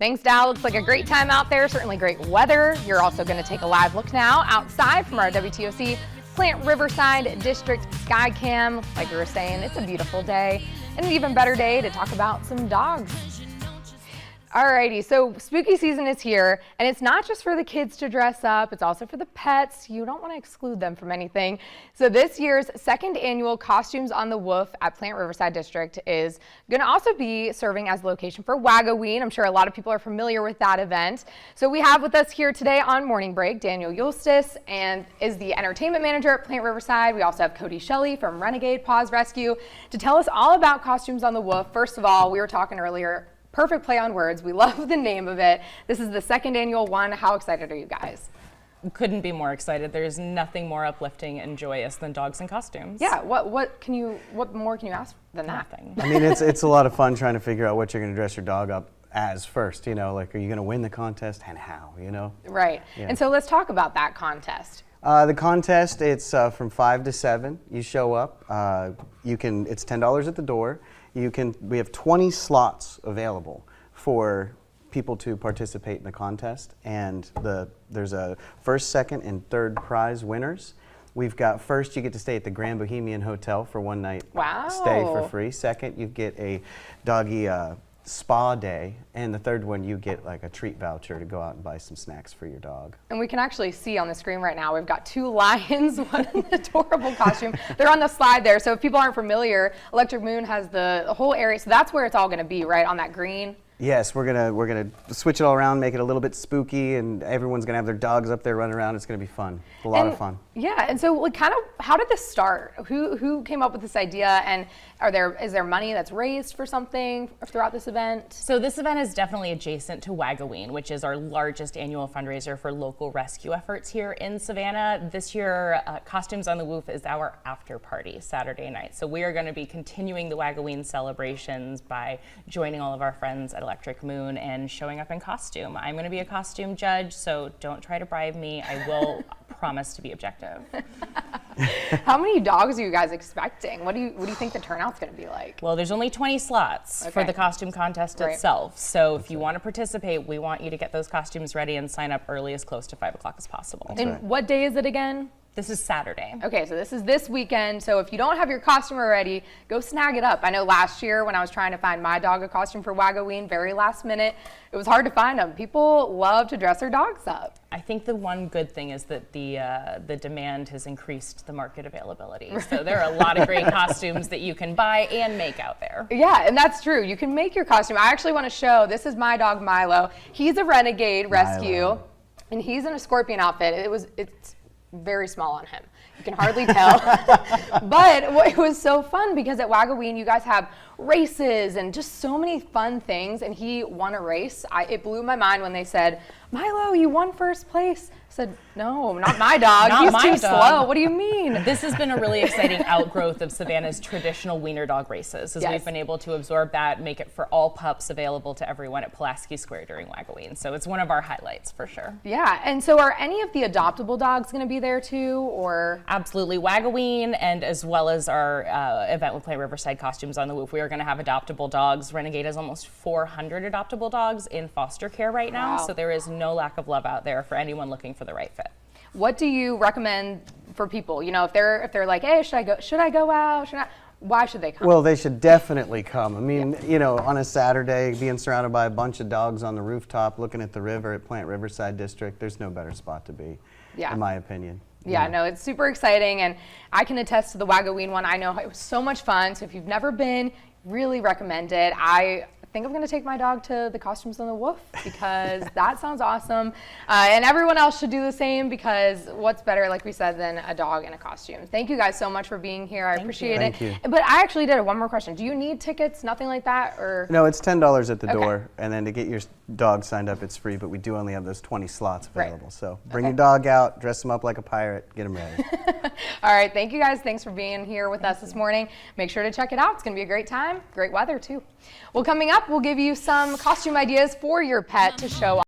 Thanks, Dal. Looks like a great time out there, certainly great weather. You're also going to take a live look now outside from our WTOC Plant Riverside District Skycam. Like we were saying, it's a beautiful day and an even better day to talk about some dogs. Alrighty, so spooky season is here, and it's not just for the kids to dress up, it's also for the pets. You don't want to exclude them from anything. So this year's second annual Costumes on the Woof at Plant Riverside District is going to also be serving as the location for Wagoween. I'm sure a lot of people are familiar with that event. So we have with us here today on Morning Break, Daniel Eustace, and is the entertainment manager at Plant Riverside. We also have Cody Shelley from Renegade Paws Rescue to tell us all about Costumes on the Woof. First of all, we were talking earlier, perfect play on words. We love the name of it. This is the second annual one. How excited are you guys? Couldn't be more excited. There's nothing more uplifting and joyous than dogs in costumes. Yeah, what more can you ask than that? Nothing. I mean, it's a lot of fun trying to figure out what you're going to dress your dog up as first, you know, like, are you going to win the contest and how, you know? Right. Yeah. And so let's talk about that contest. The contest, it's from 5 to 7. You show up. It's $10 at the door. We have 20 slots available for people to participate in the contest, and there's a first, second, and third prize winners. We've got first, you get to stay at the Grand Bohemian Hotel for one night stay for free. Second, you get a doggy spa day, and the third one you get like a treat voucher to go out and buy some snacks for your dog. And we can actually see on the screen right now, we've got two lions, what an adorable costume. They're on the slide there, so if people aren't familiar, Electric Moon has the whole area, so that's where it's all gonna be, right, on that green? Yes, we're gonna switch it all around, make it a little bit spooky, and everyone's gonna have their dogs up there running around. It's gonna be fun, a lot of fun. Yeah, and so like, kind of, how did this start? Who came up with this idea, and is there money that's raised for something throughout this event? So this event is definitely adjacent to Wagoween, which is our largest annual fundraiser for local rescue efforts here in Savannah. This year, Costumes on the Woof is our after party Saturday night. So we are going to be continuing the Wagoween celebrations by joining all of our friends at Electric Moon and showing up in costume. I'm going to be a costume judge, so don't try to bribe me. I will promise to be objective. How many dogs are you guys expecting? What do you think the turnout's going to be like? Well, there's only 20 slots for the costume contest itself. So if you want to participate, we want you to get those costumes ready and sign up early, as close to 5 o'clock as possible. And what day is it again? This is Saturday. Okay, so this is this weekend. So if you don't have your costume already, go snag it up. I know last year when I was trying to find my dog a costume for Wagoween, very last minute, it was hard to find them. People love to dress their dogs up. I think the one good thing is that the demand has increased the market availability. So there are a lot of great costumes that you can buy and make out there. Yeah, and that's true. You can make your costume. I actually want to show, this is my dog Milo. He's a Renegade Rescue, and he's in a scorpion outfit. It's very small on him. You can hardly tell. But it was so fun because at Wagoween you guys have races and just so many fun things, and he won a race. It blew my mind when they said, "Milo, you won first place." I said, "No, not my dog. He's too slow. What do you mean?" This has been a really exciting outgrowth of Savannah's traditional wiener dog races, as we've been able to absorb that, make it for all pups available to everyone at Pulaski Square during Wagoween. So it's one of our highlights for sure. Yeah, and so are any of the adoptable dogs going to be there too, or? Absolutely. Wagoween, and as well as our event with Plant Riverside Costumes on the Woof, we are going to have adoptable dogs. Renegade has almost 400 adoptable dogs in foster care right now, so there is no lack of love out there for anyone looking for the right fit. What do you recommend for people? You know, if they're like, hey, should I go out? Why should they come? Well, they should definitely come. I mean, you know, on a Saturday, being surrounded by a bunch of dogs on the rooftop, looking at the river at Plant Riverside District, there's no better spot to be, in my opinion. Yeah, no, it's super exciting, and I can attest to the Wagoween one. I know it was so much fun, so if you've never been, really recommend it. I think I'm going to take my dog to the Costumes on the Woof because that sounds awesome. And everyone else should do the same, because what's better, like we said, than a dog in a costume. Thank you guys so much for being here. I appreciate it. Thank you. But I actually did one more question. Do you need tickets? Nothing like that? Or no, it's $10 at the door, and then to get your dog signed up, it's free, but we do only have those 20 slots available. So bring your dog out, dress him up like a pirate, get him ready. All right, thank you guys. Thanks for being here with us this morning. Make sure to check it out. It's going to be a great time. Great weather, too. Well, coming up, we'll give you some costume ideas for your pet to show off.